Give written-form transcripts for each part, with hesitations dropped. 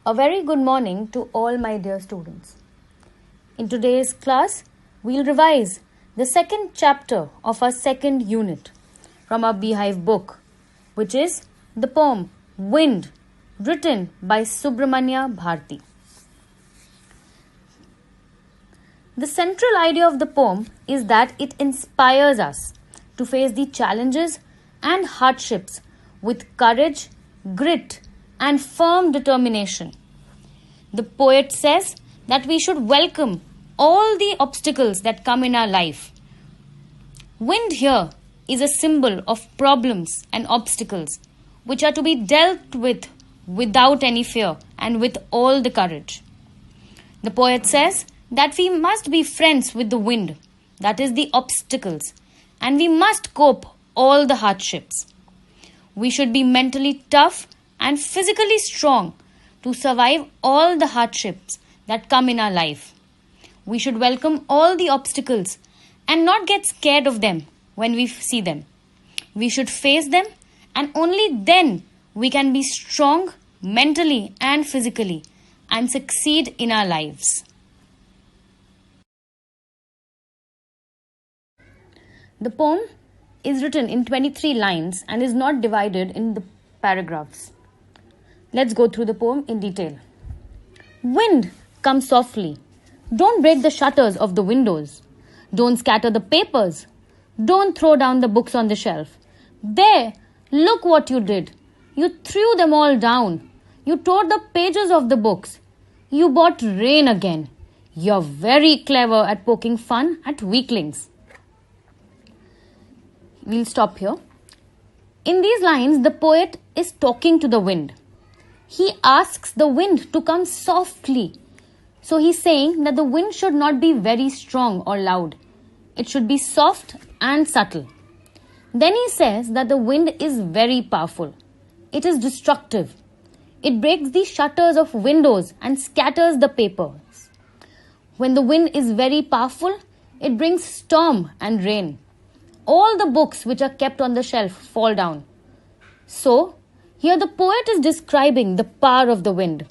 A very good morning to all my dear students. In today's class, we'll revise the second chapter of our second unit from our Beehive book, which is the poem Wind, written by Subramanya Bharti. The central idea of the poem is that it inspires us to face the challenges and hardships with courage, grit, and firm determination. The poet says that we should welcome all the obstacles that come in our life. Wind here is a symbol of problems and obstacles which are to be dealt with without any fear and with all the courage. The poet says that we must be friends with the wind, that is the obstacles, and we must cope all the hardships. We should be mentally tough and physically strong to survive all the hardships that come in our life. We should welcome all the obstacles and not get scared of them when we see them. We should face them, and only then we can be strong mentally and physically and succeed in our lives. The poem is written in 23 lines and is not divided in the paragraphs. Let's go through the poem in detail. Wind, come softly. Don't break the shutters of the windows. Don't scatter the papers. Don't throw down the books on the shelf. There, look what you did. You threw them all down. You tore the pages of the books. You brought rain again. You're very clever at poking fun at weaklings. We'll stop here. In these lines, the poet is talking to the wind. He asks the wind to come softly. So he's saying that the wind should not be very strong or loud. It should be soft and subtle. Then he says that the wind is very powerful. It is destructive. It breaks the shutters of windows and scatters the papers. When the wind is very powerful, it brings storm and rain. All the books which are kept on the shelf fall down. So, here the poet is describing the power of the wind.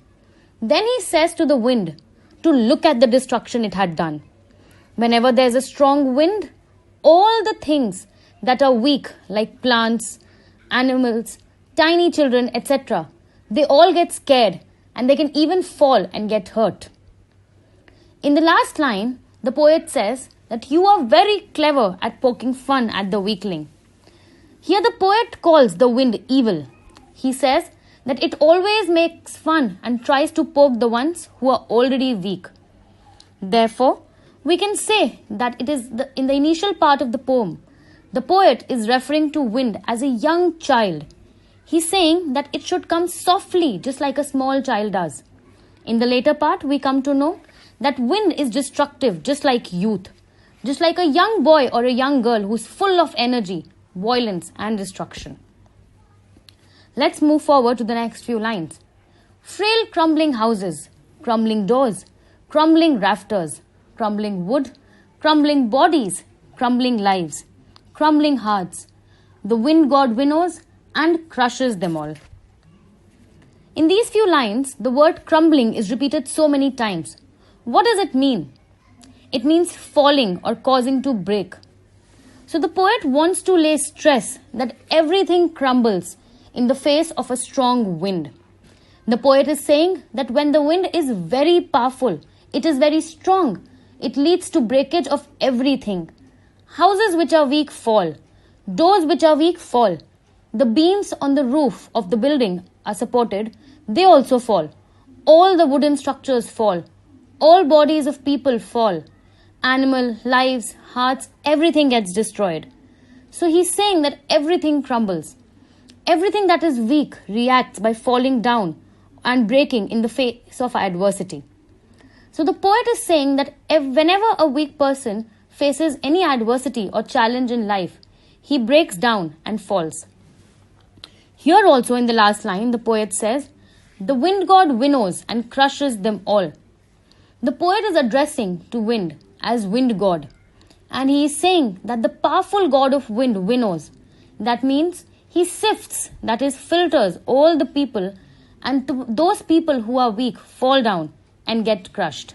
Then he says to the wind to look at the destruction it had done. Whenever there is a strong wind, all the things that are weak, like plants, animals, tiny children, etc., they all get scared and they can even fall and get hurt. In the last line, the poet says that you are very clever at poking fun at the weakling. Here the poet calls the wind evil. He says that it always makes fun and tries to poke the ones who are already weak. Therefore, we can say that it is in the initial part of the poem, the poet is referring to wind as a young child. He's saying that it should come softly, just like a small child does. In the later part, we come to know that wind is destructive, just like youth. Just like a young boy or a young girl who's full of energy, violence and destruction. Let's move forward to the next few lines. Frail crumbling houses, crumbling doors, crumbling rafters, crumbling wood, crumbling bodies, crumbling lives, crumbling hearts. The wind god winnows and crushes them all. In these few lines, the word crumbling is repeated so many times. What does it mean? It means falling or causing to break. So the poet wants to lay stress that everything crumbles in the face of a strong wind. The poet is saying that when the wind is very powerful, it is very strong. It leads to breakage of everything. Houses which are weak fall. Doors which are weak fall. The beams on the roof of the building are supported. They also fall. All the wooden structures fall. All bodies of people fall. Animal, lives, hearts, everything gets destroyed. So he's saying that everything crumbles. Everything that is weak reacts by falling down and breaking in the face of adversity. So the poet is saying that whenever a weak person faces any adversity or challenge in life, he breaks down and falls. Here also in the last line, the poet says, the wind god winnows and crushes them all. The poet is addressing to wind as wind god, and he is saying that the powerful god of wind winnows. That means he sifts, that is filters all the people and those people who are weak fall down and get crushed.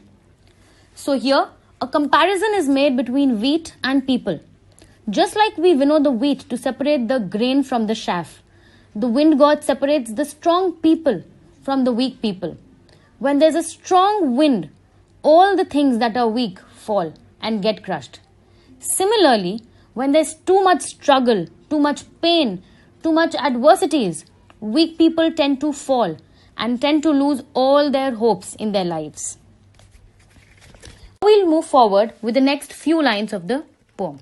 So here, a comparison is made between wheat and people. Just like we winnow the wheat to separate the grain from the chaff, the wind god separates the strong people from the weak people. When there's a strong wind, all the things that are weak fall and get crushed. Similarly, when there's too much struggle, too much pain, too much adversities, weak people tend to fall and tend to lose all their hopes in their lives. We'll move forward with the next few lines of the poem.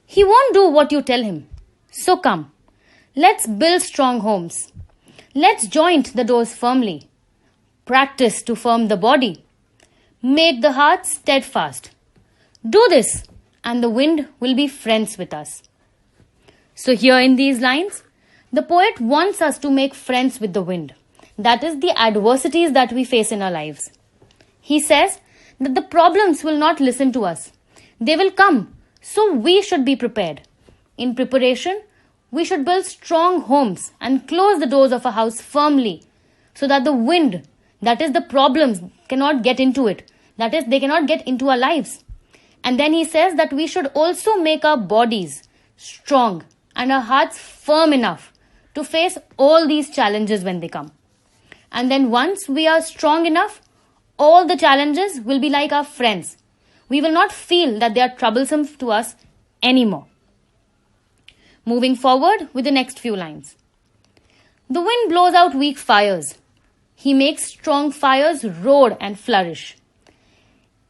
He won't do what you tell him. So come, let's build strong homes. Let's joint the doors firmly. Practice to firm the body. Make the heart steadfast. Do this, and the wind will be friends with us. So here in these lines, the poet wants us to make friends with the wind. That is the adversities that we face in our lives. He says that the problems will not listen to us. They will come, so we should be prepared. In preparation, we should build strong homes and close the doors of a house firmly so that the wind, that is the problems, cannot get into it. That is, they cannot get into our lives. And then he says that we should also make our bodies strong and our hearts firm enough to face all these challenges when they come. And then once we are strong enough, all the challenges will be like our friends. We will not feel that they are troublesome to us anymore. Moving forward with the next few lines. The wind blows out weak fires. He makes strong fires roar and flourish.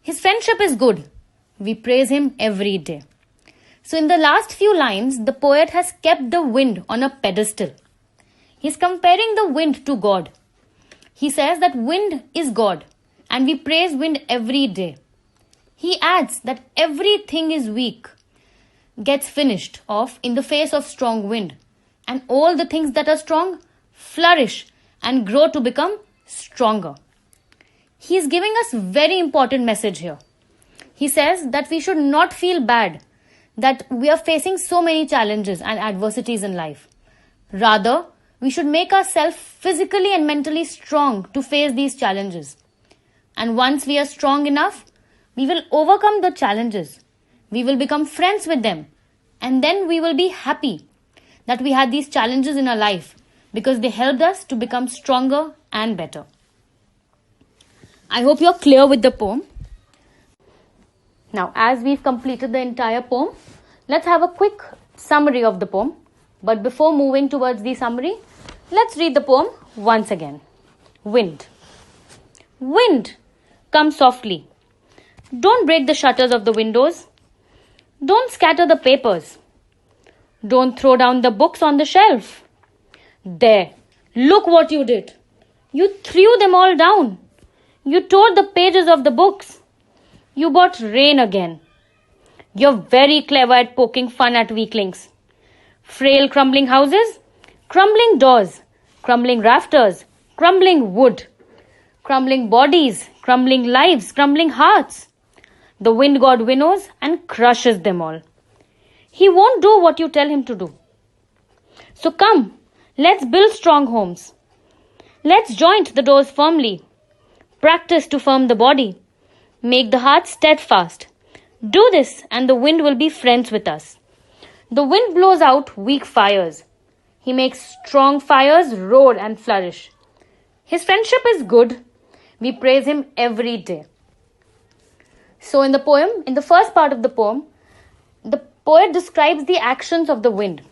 His friendship is good. We praise him every day. So in the last few lines, the poet has kept the wind on a pedestal. He's comparing the wind to God. He says that wind is God and we praise wind every day. He adds that everything is weak gets finished off in the face of strong wind, and all the things that are strong flourish and grow to become stronger. He is giving us a very important message here. He says that we should not feel bad that we are facing so many challenges and adversities in life. Rather, we should make ourselves physically and mentally strong to face these challenges. And once we are strong enough, we will overcome the challenges. We will become friends with them. And then we will be happy that we had these challenges in our life because they helped us to become stronger and better. I hope you're clear with the poem. Now, as we've completed the entire poem, let's have a quick summary of the poem. But before moving towards the summary, let's read the poem once again. Wind. Wind, come softly. Don't break the shutters of the windows. Don't scatter the papers. Don't throw down the books on the shelf. There, look what you did. You threw them all down. You tore the pages of the books. You brought rain again. You're very clever at poking fun at weaklings. Frail crumbling houses, crumbling doors, crumbling rafters, crumbling wood, crumbling bodies, crumbling lives, crumbling hearts. The wind god winnows and crushes them all. He won't do what you tell him to do. So come, let's build strong homes. Let's joint the doors firmly. Practice to firm the body. Make the heart steadfast. Do this and the wind will be friends with us. The wind blows out weak fires. He makes strong fires roar and flourish. His friendship is good. We praise him every day. So in the poem, in the first part of the poem, the poet describes the actions of the wind.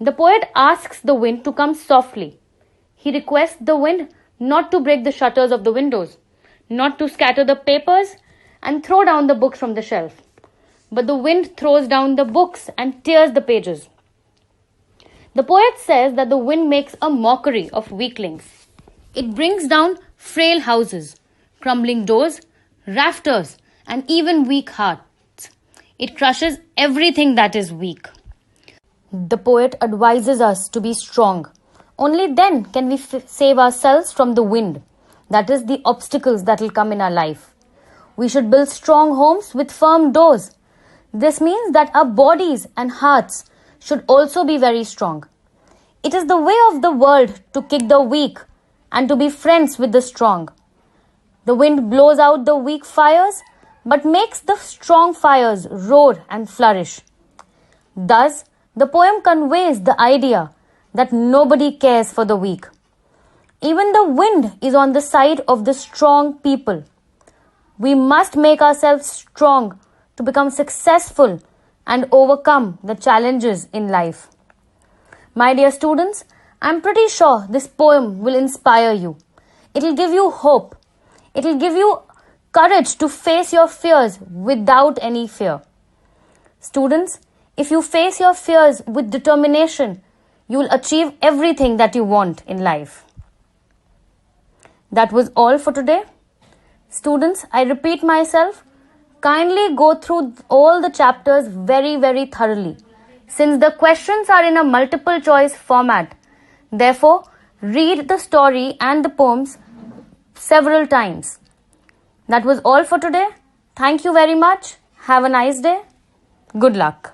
The poet asks the wind to come softly. He requests the wind not to break the shutters of the windows, not to scatter the papers and throw down the books from the shelf. But the wind throws down the books and tears the pages. The poet says that the wind makes a mockery of weaklings. It brings down frail houses, crumbling doors, rafters, and even weak hearts. It crushes everything that is weak. The poet advises us to be strong. Only then can we save ourselves from the wind, that is, the obstacles that will come in our life. We should build strong homes with firm doors. This means that our bodies and hearts should also be very strong. It is the way of the world to kick the weak and to be friends with the strong. The wind blows out the weak fires, but makes the strong fires roar and flourish. Thus, the poem conveys the idea that nobody cares for the weak. Even the wind is on the side of the strong people. We must make ourselves strong to become successful and overcome the challenges in life. My dear students, I'm pretty sure this poem will inspire you. It'll give you hope. It'll give you courage to face your fears without any fear. Students, if you face your fears with determination, you will achieve everything that you want in life. That was all for today. Students, I repeat myself, kindly go through all the chapters very, very thoroughly. Since the questions are in a multiple choice format, therefore, read the story and the poems several times. That was all for today. Thank you very much. Have a nice day. Good luck.